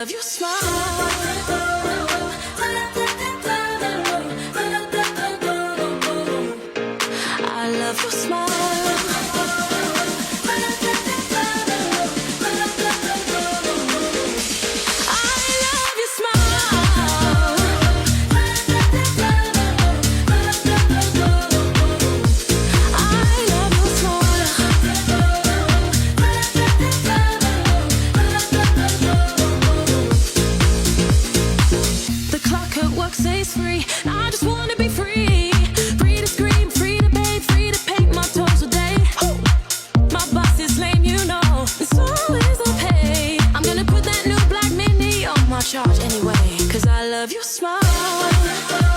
Love your smile. I love your smile. Says free. I just wanna be free. Free to scream, free to bathe, free to paint my toes with day. My boss is lame, you know, and so is the pay. I'm gonna put that new black mini on my charge anyway, 'cause I love your smile.